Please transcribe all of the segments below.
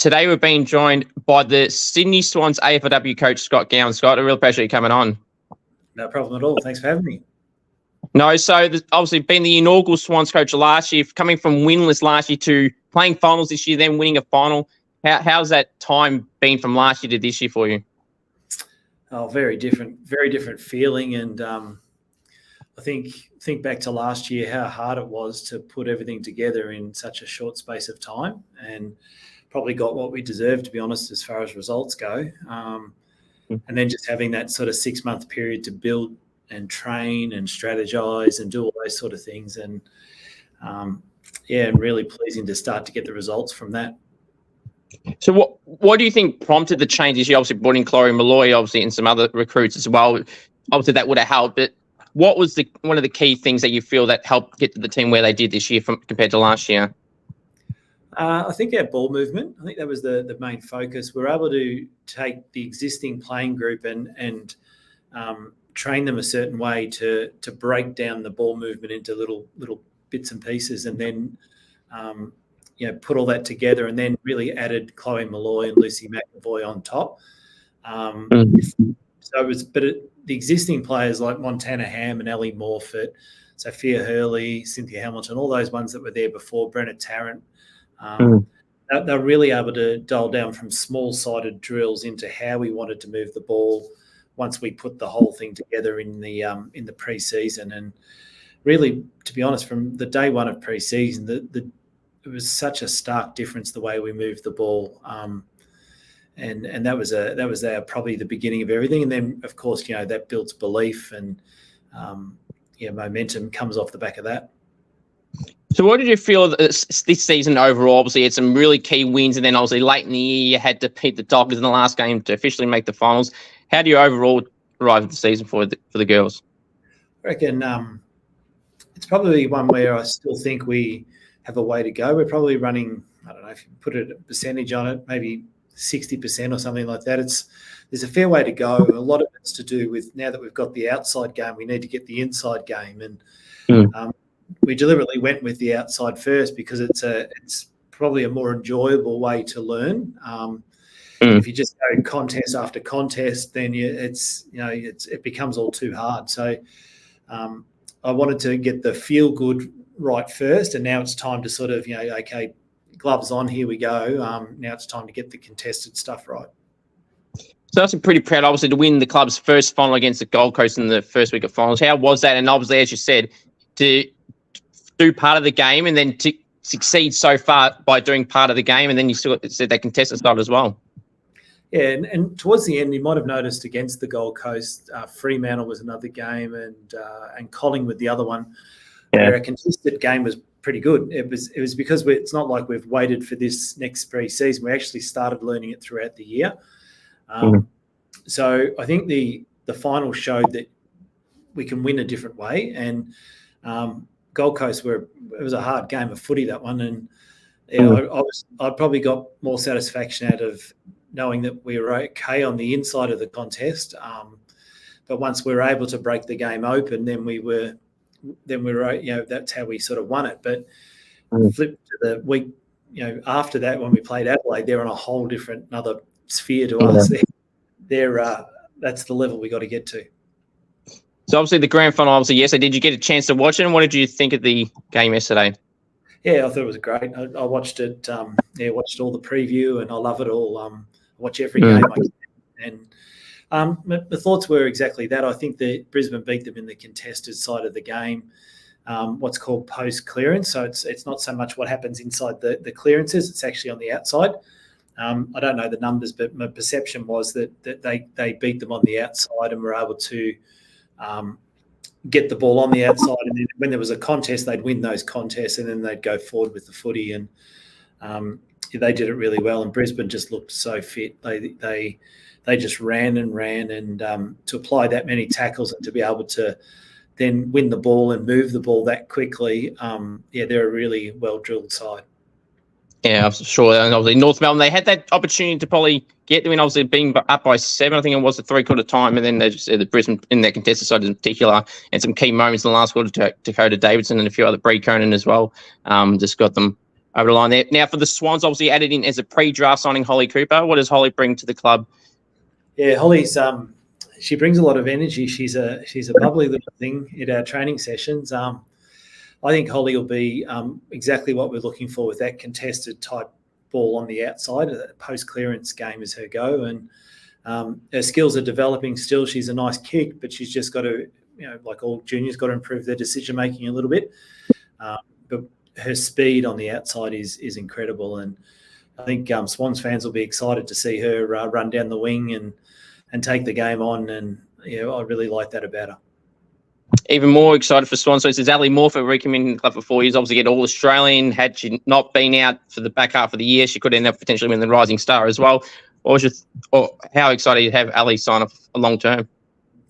Today we're being joined by the Sydney Swans AFLW coach, Scott Gowans. Scott, a real pleasure you coming on. No problem at all. Thanks for having me. No, so obviously being the inaugural Swans coach last year, coming from winless last year to playing finals this year, then winning a final. How's that time been from last year to this year for you? Oh, very different feeling. And I think back to last year, how hard it was to put everything together in such a short space of time, and probably got what we deserved, to be honest, as far as results go. And then just having that sort of 6-month period to build and train and strategize and do all those sort of things. And and really pleasing to start to get the results from that. So what do you think prompted the changes? You obviously brought in Chloe Malloy, obviously, and some other recruits as well. Obviously, that would have helped. But what was one of the key things that you feel that helped get the team where they did this year compared to last year? I think our ball movement. I think that was the main focus. We're able to take the existing playing group and train them a certain way to break down the ball movement into little bits and pieces, and then put all that together, and then really added Chloe Malloy and Lucy McAvoy on top. So it was, but the existing players like Montana Ham and Ally Morphett, Sophia Hurley, Cynthia Hamilton, all those ones that were there before, Brenna Tarrant, they're really able to dial down from small-sided drills into how we wanted to move the ball once we put the whole thing together in the pre-season. And really, to be honest, from the day one of pre-season, it was such a stark difference the way we moved the ball, and that was probably the beginning of everything. And then, of course, that builds belief, and momentum comes off the back of that. So what did you feel this season overall? Obviously, had some really key wins, and then obviously late in the year you had to beat the Dockers in the last game to officially make the finals. How do you overall arrive at the season for the girls? I reckon it's probably one where I still think we have a way to go. We're probably running, I don't know if you put a percentage on it, maybe 60% or something like that. There's a fair way to go. A lot of it's to do with, now that we've got the outside game, we need to get the inside game. And we deliberately went with the outside first because it's probably a more enjoyable way to learn. If you just go contest after contest, then it becomes all too hard. So I wanted to get the feel good right first, and now it's time to sort of, okay, gloves on, here we go. Now it's time to get the contested stuff right. So that's pretty proud, obviously, to win the club's first final against the Gold Coast in the first week of finals. How was that? And obviously, as you said, to do part of the game and then to succeed so far by doing part of the game, and then you still said that contested side as well. Yeah, and towards the end, you might have noticed against the Gold Coast, Fremantle was another game, and Collingwood the other one, where a contested game was pretty good. It was because it's not like we've waited for this next pre-season. We actually started learning it throughout the year. So I think the final showed that we can win a different way. And Gold Coast, it was a hard game of footy, that one, and I probably got more satisfaction out of knowing that we were okay on the inside of the contest. But once we were able to break the game open, then we were that's how we sort of won it. But flip to the week, after that, when we played Adelaide, they're on a whole different another sphere to us. That's the level we got to get to. So obviously the grand final, obviously yesterday, did you get a chance to watch it? And what did you think of the game yesterday? Yeah, I thought it was great. I watched it. Watched all the preview, and I love it all. I watch every game I can. And the thoughts were exactly that. I think that Brisbane beat them in the contested side of the game, what's called post clearance. So it's not so much what happens inside the clearances; it's actually on the outside. I don't know the numbers, but my perception was that they beat them on the outside and were able to get the ball on the outside. And then when there was a contest, they'd win those contests, and then they'd go forward with the footy. And they did it really well. And Brisbane just looked so fit. They just ran, and to apply that many tackles and to be able to then win the ball and move the ball that quickly, they're a really well-drilled side. Yeah, I'm sure. And obviously North Melbourne, they had that opportunity to probably get them in, obviously being up by 7, I think it was at 3/4 time. And then they just said the Brisbane in their contested side in particular, and some key moments in the last quarter to Dakota Davidson and a few other Bree Conan as well, just got them over the line there. Now, for the Swans, obviously added in as a pre-draft signing Holly Cooper. What does Holly bring to the club? Yeah, Holly's she brings a lot of energy. She's a bubbly little thing at our training sessions. I think Holly will be exactly what we're looking for with that contested type ball on the outside. A post-clearance game is her go, and her skills are developing still. She's a nice kick, but she's just got to, like all juniors, got to improve their decision-making a little bit. But her speed on the outside is incredible, and I think Swans fans will be excited to see her run down the wing and take the game on, and I really like that about her. Even more excited for Swans. So this is Ally Morphett recommitting to the club for 4 years. Obviously, get All-Australian. Had she not been out for the back half of the year, she could end up potentially winning the Rising Star as well. Or how excited you have Ally sign off a long term?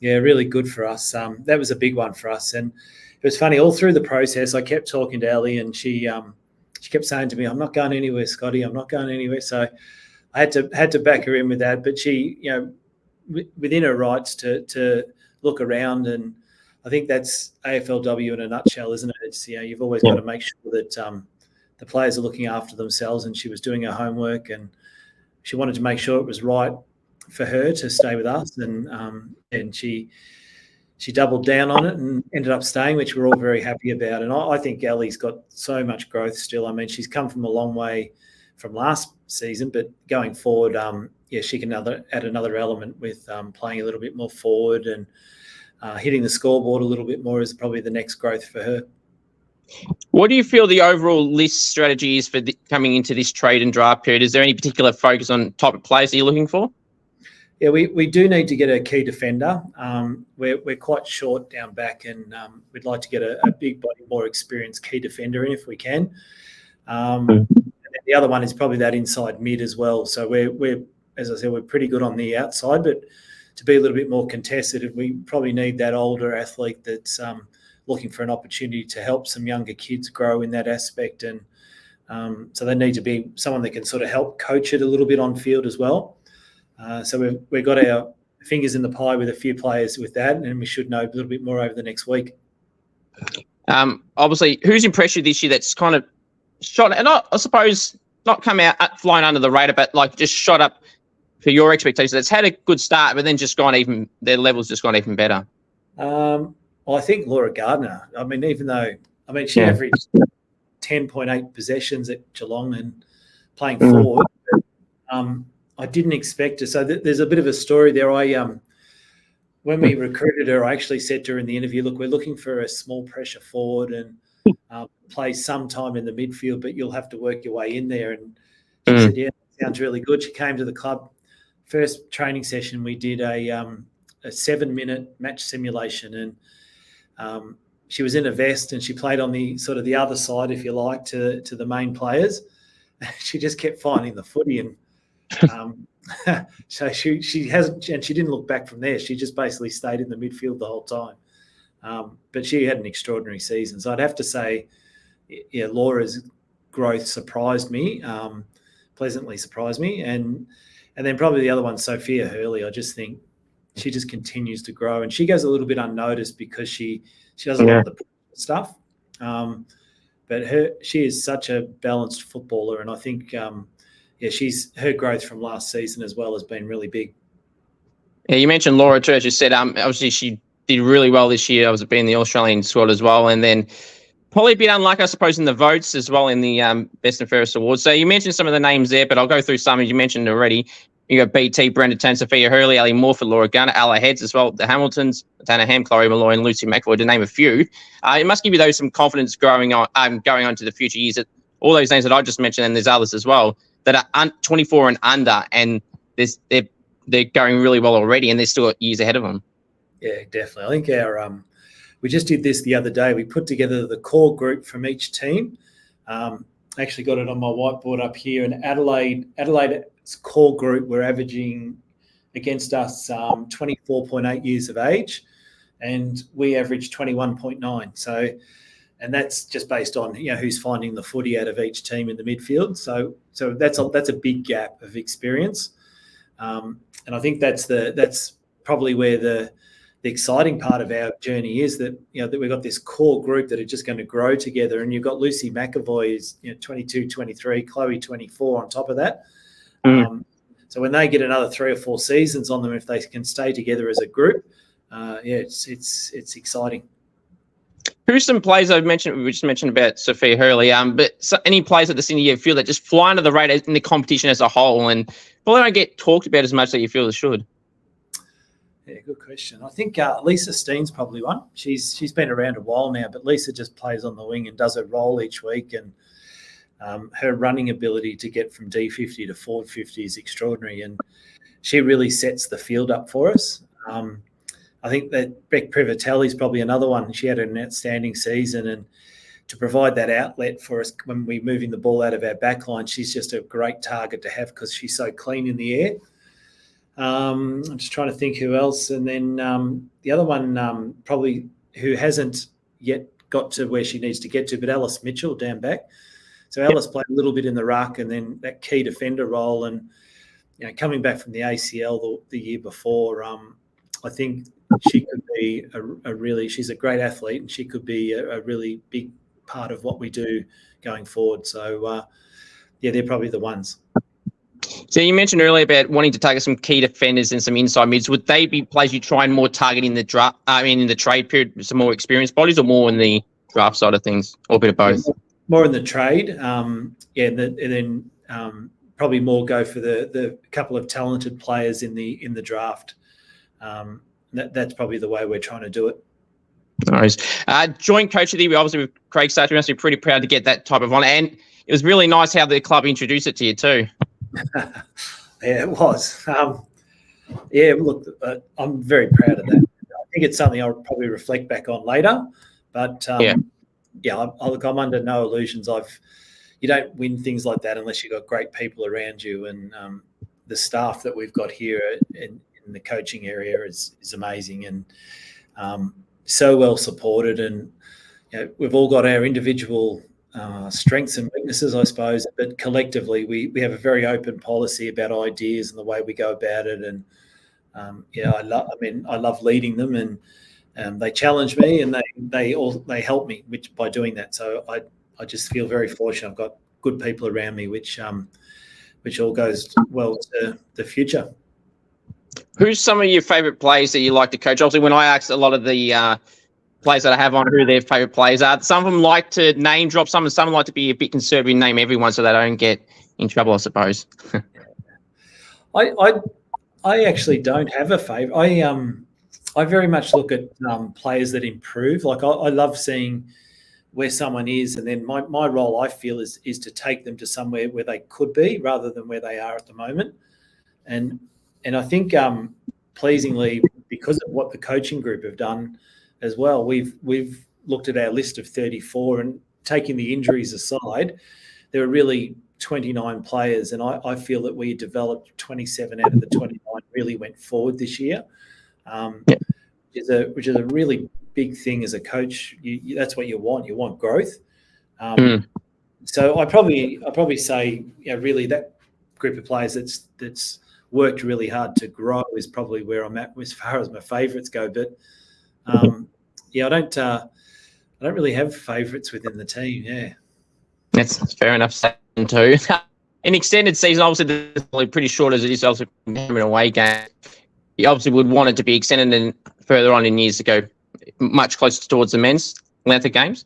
Yeah, really good for us. That was a big one for us, and it was funny all through the process. I kept talking to Ally, and she kept saying to me, "I'm not going anywhere, Scotty. I'm not going anywhere." So I had to back her in with that. But she, within her rights to look around, and I think that's AFLW in a nutshell, isn't it? It's you've always got to make sure that the players are looking after themselves, and she was doing her homework, and she wanted to make sure it was right for her to stay with us, and she doubled down on it and ended up staying, which we're all very happy about. And I think Ally's got so much growth still. I mean, she's come from a long way from last season, but going forward, she can add another element with playing a little bit more forward and hitting the scoreboard a little bit more is probably the next growth for her. What do you feel the overall list strategy is for coming into this trade and draft period? Is there any particular focus on type of players that you're looking for? Yeah, we do need to get a key defender. We're quite short down back, and we'd like to get a big body, more experienced key defender in if we can. And the other one is probably that inside mid as well. So we're as I said, we're pretty good on the outside, but to be a little bit more contested, we probably need that older athlete that's looking for an opportunity to help some younger kids grow in that aspect. And so they need to be someone that can sort of help coach it a little bit on field as well. So we've got our fingers in the pie with a few players with that, and we should know a little bit more over the next week. Obviously, who's impressed you this year that's kind of shot, and I suppose not come out flying under the radar, but like just shot up for your expectations? That's had a good start, but then just their level's just gone even better. Well, I think Laura Gardiner. I mean, she averaged 10.8 possessions at Geelong and playing forward. I didn't expect her. So there's a bit of a story there. When we recruited her, I actually said to her in the interview, look, we're looking for a small pressure forward and play some time in the midfield, but you'll have to work your way in there. And she said, yeah, that sounds really good. She came to the club. First training session, we did a 7-minute match simulation, and she was in a vest and she played on the sort of the other side, if you like, to the main players. She just kept finding the footy, and so she hasn't, and she didn't look back from there. She just basically stayed in the midfield the whole time. But she had an extraordinary season. So I'd have to say, yeah, Laura's growth surprised me, pleasantly surprised me, and then probably the other one, Sophia Hurley. I just think she just continues to grow, and she goes a little bit unnoticed because she does a lot of the stuff. But she is such a balanced footballer, and I think her growth from last season as well has been really big. Yeah, you mentioned Laura too, as you said. Obviously she did really well this year. I was being the Australian squad as well, and then probably a bit unlucky, I suppose, in the votes as well in the Best and Fairest Awards. So you mentioned some of the names there, but I'll go through some as you mentioned already. You got BT, Brenna, Tan, Sophia Hurley, Ally Morphett, Laura Gardiner, Ella Heads as well, the Hamiltons, Tana Ham, Chloe Malloy, and Lucy McAvoy, to name a few. It must give you those some confidence going on to the future years. That all those names that I just mentioned, and there's others as well, that are 24 and under, and they're going really well already, and there's still years ahead of them. Yeah, definitely. I think we just did this the other day. We put together the core group from each team. I actually got it on my whiteboard up here. And Adelaide's core group were averaging against us 24.8 years of age, and we averaged 21.9. So, and that's just based on who's finding the footy out of each team in the midfield. So that's a big gap of experience, and I think that's probably where the exciting part of our journey is that, that we've got this core group that are just going to grow together. And you've got Lucy McAvoy, who's 22, 23, Chloe 24 on top of that. So when they get another 3 or 4 seasons on them, if they can stay together as a group, it's exciting. Who's some players I've mentioned? We just mentioned about Sophia Hurley. But any players at the senior year feel that just fly under the radar in the competition as a whole, and probably don't get talked about as much that you feel they should? Yeah, good question. I think Lisa Steen's probably one. She's been around a while now, but Lisa just plays on the wing and does her role each week, and her running ability to get from D50 to forward 50 is extraordinary, and she really sets the field up for us. I think that Beck Privatelli is probably another one. She had an outstanding season, and to provide that outlet for us when we're moving the ball out of our back line, she's just a great target to have because she's so clean in the air. I'm just trying to think who else. And then the other one probably who hasn't yet got to where she needs to get to, but Alice Mitchell down back. So Alice played a little bit in the ruck and then that key defender role. And, coming back from the ACL the year before, I think she could be she's a great athlete, and she could be a really big part of what we do going forward. So, they're probably the ones. So you mentioned earlier about wanting to target some key defenders and some inside mids. Would they be players you try and more target in the draft? In the trade period, some more experienced bodies, or more in the draft side of things, or a bit of both? More in the trade, and then probably more go for the couple of talented players in the draft. That's probably the way we're trying to do it. Nice. Joint coach of the year, obviously with Craig Sartre, must be pretty proud to get that type of honor, and it was really nice how the club introduced it to you too. Yeah, it was. Look, I'm very proud of that. I think it's something I'll probably reflect back on later. But I'm under no illusions. You don't win things like that unless you've got great people around you, and the staff that we've got here in the coaching area is amazing, and so well supported. And we've all got our individual strengths and weaknesses, I suppose, but collectively we have a very open policy about ideas and the way we go about it. And I love leading them, and they challenge me, and they help me by doing that. So I just feel very fortunate. I've got good people around me, which all goes well to the future. Who's some of your favourite players that you like to coach? Obviously, when I asked a lot of the players that I have on who their favourite players are, some of them like to name drop some, and some like to be a bit conservative and name everyone so they don't get in trouble, I suppose. I actually don't have a favourite. I very much look at players that improve. Like I love seeing where someone is, and then my role, I feel, is to take them to somewhere where they could be rather than where they are at the moment. And I think pleasingly, because of what the coaching group have done as well, we've looked at our list of 34, and taking the injuries aside, there are really 29 players, and I feel that we developed 27 out of the 29 really went forward this year, which is a really big thing as a coach. That's what you want. You want growth. So I probably say, really that group of players that's worked really hard to grow is probably where I'm at as far as my favourites go. But I don't really have favourites within the team. Yeah, that's fair enough. Too. An extended season, obviously, pretty short as it is, also an away game. You obviously would want it to be extended and further on in years to go much closer towards the men's length of games.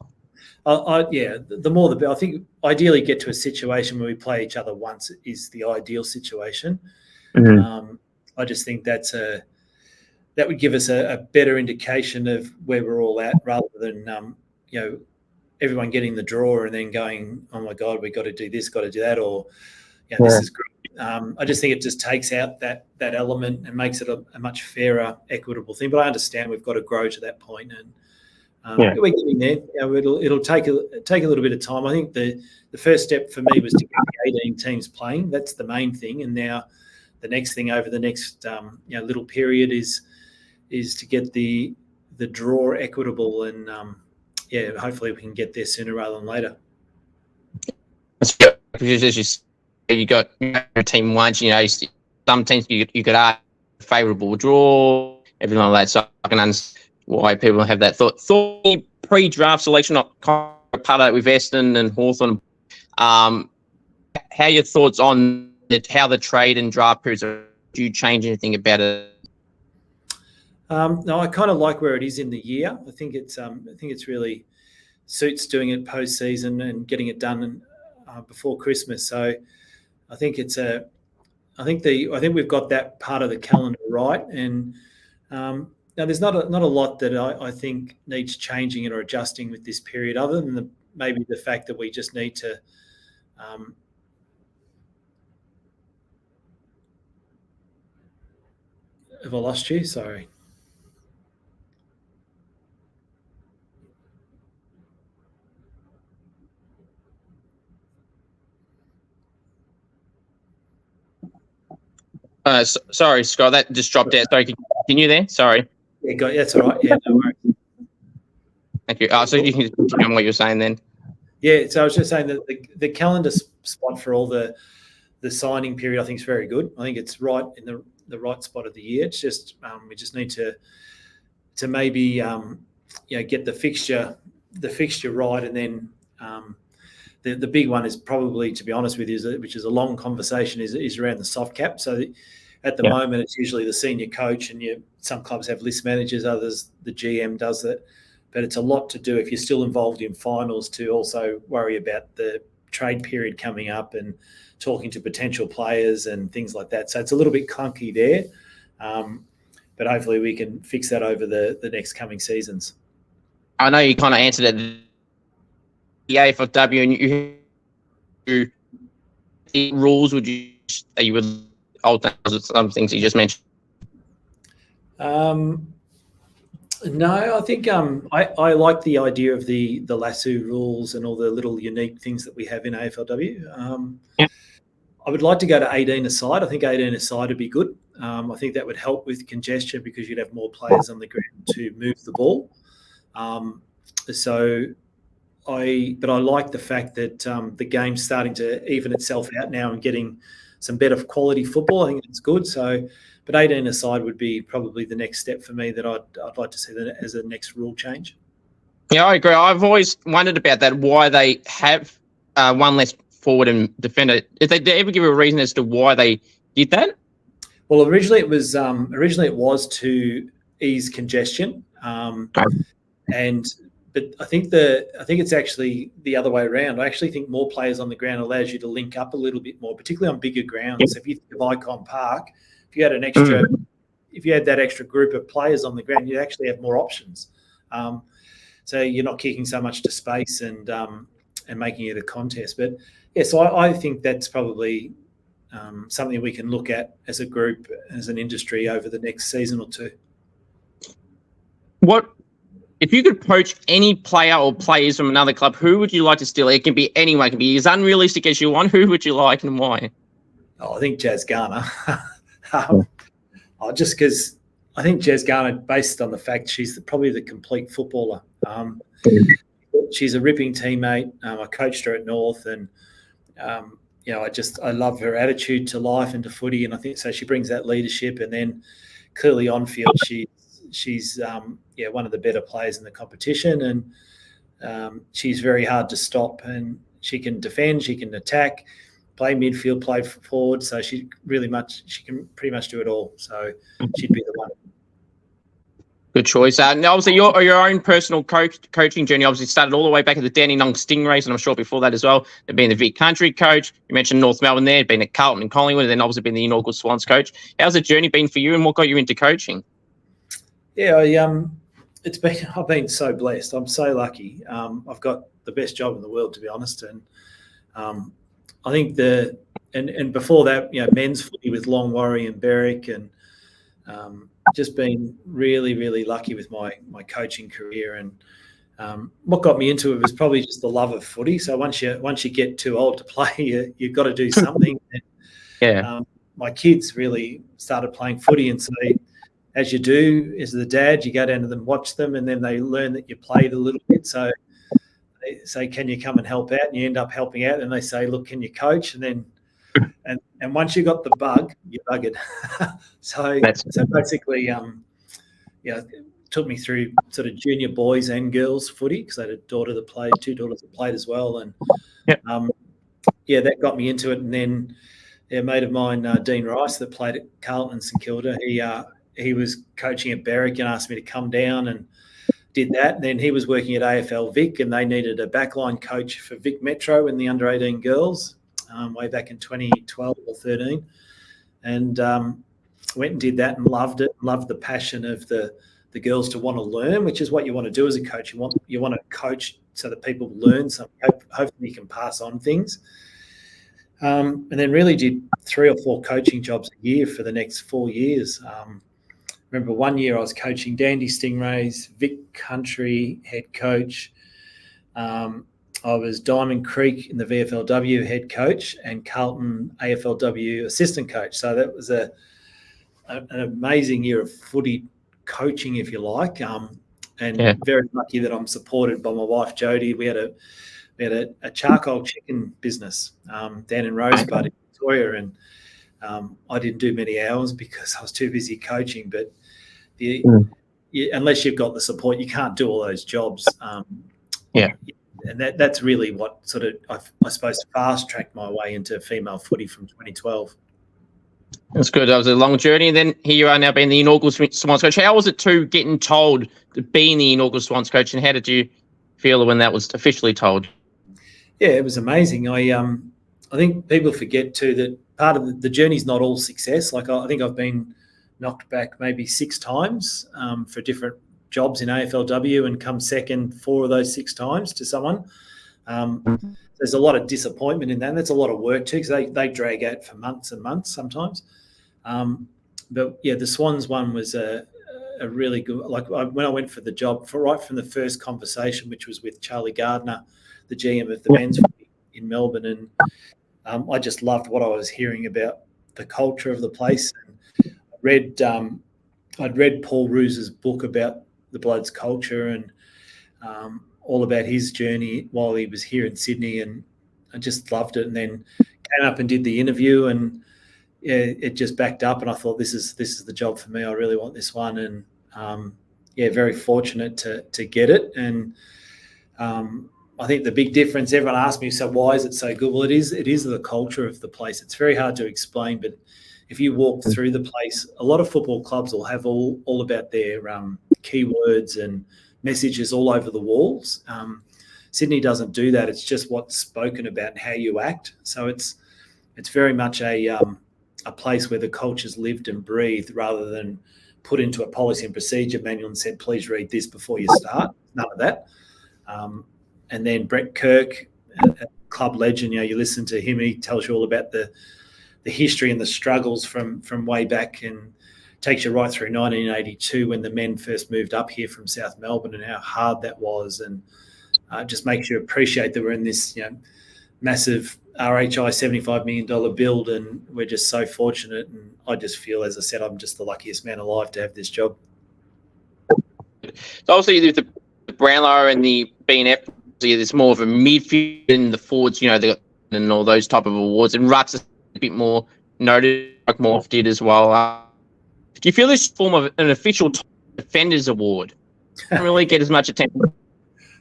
The more the better. I think ideally get to a situation where we play each other once is the ideal situation. Mm-hmm. I just think that would give us a better indication of where we're all at, rather than everyone getting the draw and then going, oh my God, we got to do this, got to do that, or this is great. I just think it just takes out that element and makes it a much fairer, equitable thing. But I understand we've got to grow to that point, and we're getting there. It'll take a little bit of time. I think the first step for me was to get the 18 teams playing. That's the main thing, and now the next thing over the next little period is to get the draw equitable, and hopefully we can get there sooner rather than later. You got team once, some teams you could add favourable draw, everything like that. So I can understand why people have that thought. Pre-draft selection, not kind of part of that with Eston and Hawthorn. How are your thoughts on how the trade and draft periods are? Do you change anything about it? No, I kind of like where it is in the year. I think it's really suits doing it post-season and getting it done before Christmas. So I think I think we've got that part of the calendar right. And now there's not a lot that I think needs changing or adjusting with this period, other than maybe the fact that we just need to. Have I lost you? Sorry. Sorry, Scott, that just dropped out. Sorry, can you continue there? Sorry. Yeah, that's all right. Yeah, no worries. Thank you. So you can continue on what you're saying then. Yeah, so I was just saying that the calendar spot for all the signing period, I think, is very good. I think it's right in the right spot of the year. It's just we just need to maybe get the fixture right, and then the big one is probably, to be honest with you, which is a long conversation, is around the soft cap. So at the moment, it's usually the senior coach, and some clubs have list managers, others the GM does it. But it's a lot to do if you're still involved in finals, to also worry about the trade period coming up and talking to potential players and things like that. So it's a little bit clunky there, but hopefully we can fix that over the next coming seasons. I know you kind of answered it. The AFLW, and the rules, would alter some things you just mentioned? No, I think I like the idea of the lasso rules and all the little unique things that we have in AFLW. I would like to go to 18 aside. I think 18 aside would be good. I think that would help with congestion because you'd have more players on the ground to move the ball. But I like the fact that the game's starting to even itself out now and getting some better quality football. I think it's good. But 18 aside would be probably the next step for me that I'd like to see that as a next rule change. Yeah, I agree. I've always wondered about that, why they have one less forward and defender. Did they ever give a reason as to why they did that? Well, originally it was to ease congestion, but I think it's actually the other way around. I actually think more players on the ground allows you to link up a little bit more, particularly on bigger grounds. So if you think of Icon Park, if you had that extra group of players on the ground, you actually have more options. So you're not kicking so much to space and making it a contest. But yeah, so I think that's probably something we can look at as a group, as an industry, over the next season or two. What if you could poach any player or players from another club? Who would you like to steal? It can be anyone. It can be as unrealistic as you want. Who would you like and why? I think Jazz Garner. Just because I think Jazz Garner, based on the fact she's probably the complete footballer. She's a ripping teammate. I coached her at North, and I love her attitude to life and to footy, and I think so. She brings that leadership, and then clearly on field, she's one of the better players in the competition, and she's very hard to stop, and she can defend, she can attack, play midfield, play forward. So she can pretty much do it all. So she'd be the one. Good choice. Now, obviously, your own personal coaching journey obviously started all the way back at the Dandenong Stingrays, and I'm sure before that as well. You've been the Vic Country coach. You mentioned North Melbourne there. You've been at Carlton and Collingwood, and then obviously been the inaugural Swans coach. How's the journey been for you, and what got you into coaching? Yeah, I've been so blessed. I'm so lucky. I've got the best job in the world, to be honest. And I think and before that, men's footy with Long, Warrie and Berwick, and just been really, really lucky with my coaching career. And what got me into it was probably just the love of footy. So once you get too old to play, you've got to do something. And, my kids really started playing footy, and so as you do, as the dad, you go down to them, watch them, and then they learn that you played a little bit. So they say, "Can you come and help out?" And you end up helping out, and they say, "Look, can you coach?" And then and once you got the bug, you're buggered. So basically, took me through sort of junior boys and girls footy because I had a daughter that played, two daughters that played as well. And that got me into it. And then a mate of mine, Dean Rice, that played at Carlton and St Kilda, he was coaching at Berwick and asked me to come down and did that. And then he was working at AFL Vic and they needed a backline coach for Vic Metro in the under-18 girls way back in 2012 or 13. And went and did that and loved it, loved the passion of the girls to want to learn, which is what you want to do as a coach. You want to coach so that people learn something. Hopefully you can pass on things. And then really did 3 or 4 coaching jobs a year for the next 4 years. Remember one year I was coaching Dandy Stingrays, Vic Country head coach. I was Diamond Creek in the VFLW head coach and Carlton AFLW assistant coach. So that was an amazing year of footy coaching, if you like. Very lucky that I'm supported by my wife Jodie. We had a charcoal chicken business down in Rosebud in Victoria, and I didn't do many hours because I was too busy coaching. But unless you've got the support, you can't do all those jobs. And that's really what sort of I suppose fast tracked my way into female footy from 2012. That's good. That was a long journey. And then here you are now being the inaugural Swans coach. How was it getting told to be the inaugural Swans coach, and how did you feel when that was officially told? Yeah, it was amazing. I think people forget too that part of the journey's not all success. Like I think I've been knocked back maybe 6 times for different jobs in AFLW and come second 4 of those 6 times to someone. There's a lot of disappointment in that. And that's a lot of work too because they drag out for months and months sometimes. But the Swans one was a really good. When I went for the job, right from the first conversation, which was with Charlie Gardiner, the GM of the men's footy in Melbourne, and I just loved what I was hearing about the culture of the place. And I'd read Paul Roos's book about the Bloods culture and all about his journey while he was here in Sydney, and I just loved it. And then came up and did the interview, and it just backed up. And I thought, this is the job for me. I really want this one, and very fortunate to get it. And I think the big difference. Everyone asks me, so why is it so good? Well, it is the culture of the place. It's very hard to explain, but if you walk through the place, a lot of football clubs will have all about their keywords and messages all over the walls. Sydney doesn't do that. It's just what's spoken about and how you act. So it's very much a place where the culture's lived and breathed rather than put into a policy and procedure manual and said, please read this before you start. None of that. And then Brett Kirk, a club legend, you listen to him, he tells you all about the history and the struggles from way back, and takes you right through 1982 when the men first moved up here from South Melbourne and how hard that was, and just makes you appreciate that we're in this massive RHI $75 million build, and we're just so fortunate. And I just feel, as I said, I'm just the luckiest man alive to have this job. So obviously the Brownlow and the BNF, there's more of a midfield in the forwards, and all those type of awards, and rucks a bit more noted, like Morph did as well. Do you feel this form of an official defenders award doesn't really get as much attention as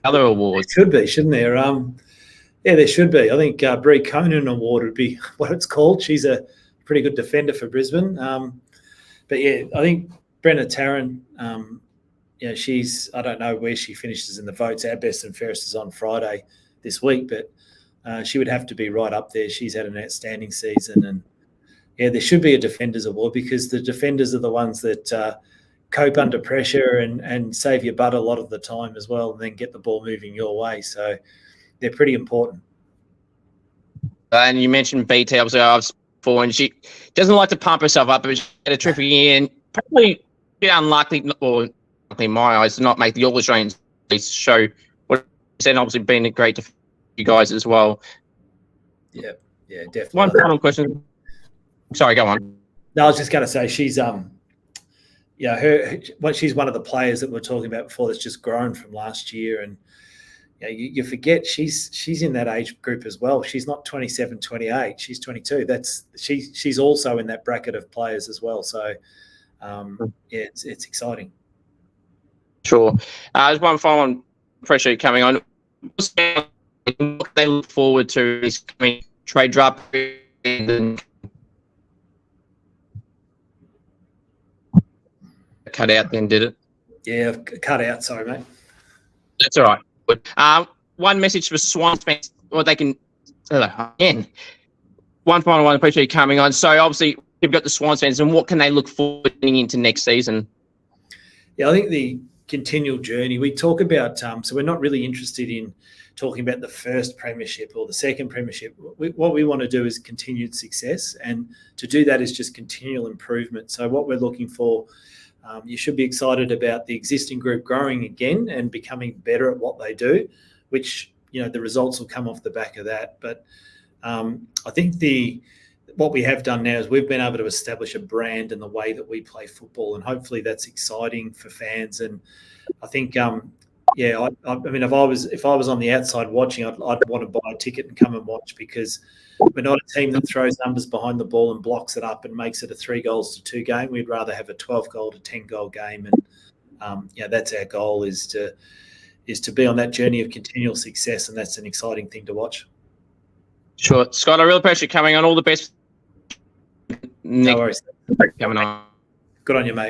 other awards? It should be, shouldn't there? There should be. I think Brie Conan Award would be what it's called. She's a pretty good defender for Brisbane. But I think Brenna Tarrant, she's, I don't know where she finishes in the votes. Our best and fairest is on Friday this week, but she would have to be right up there. She's had an outstanding season, and there should be a defenders award because the defenders are the ones that cope under pressure and save your butt a lot of the time as well, and then get the ball moving your way. So they're pretty important. And you mentioned BT, obviously I've before, and she doesn't like to pump herself up, but she had a terrific year, and probably unlikely, or in my eyes, to not make the All-Australians show what she said. Obviously been a great defender for you guys as well. Yeah, definitely. One final question. Sorry, go on. No, I was just going to say she's she's one of the players that we're talking about before that's just grown from last year, and you forget she's in that age group as well. She's not 27, 28. She's 22. She's also in that bracket of players as well. So it's exciting. Sure. There's one final one. Appreciate you coming on. What they look forward to is coming trade draft and cut out then, did it? Yeah, I've cut out. Sorry, mate. That's all right. Good. One message for Swans fans, what they can again. One final one. Appreciate you coming on. So obviously you've got the Swans fans, and what can they look forward to into next season? Yeah, I think the continual journey we talk about. So we're not really interested in talking about the first premiership or the second premiership. What we want to do is continued success, and to do that is just continual improvement. So what we're looking for, you should be excited about the existing group growing again and becoming better at what they do, which, the results will come off the back of that. But I think what we have done now is we've been able to establish a brand in the way that we play football, and hopefully that's exciting for fans. And I think, I mean, if I was on the outside watching, I'd want to buy a ticket and come and watch, because we're not a team that throws numbers behind the ball and blocks it up and makes it a 3-2 game. We'd rather have a 12-goal to 10-goal game, and that's our goal, is to be on that journey of continual success, and that's an exciting thing to watch. Sure, Scott. I really appreciate you coming on. All the best. No worries. Coming on. Good on you, mate.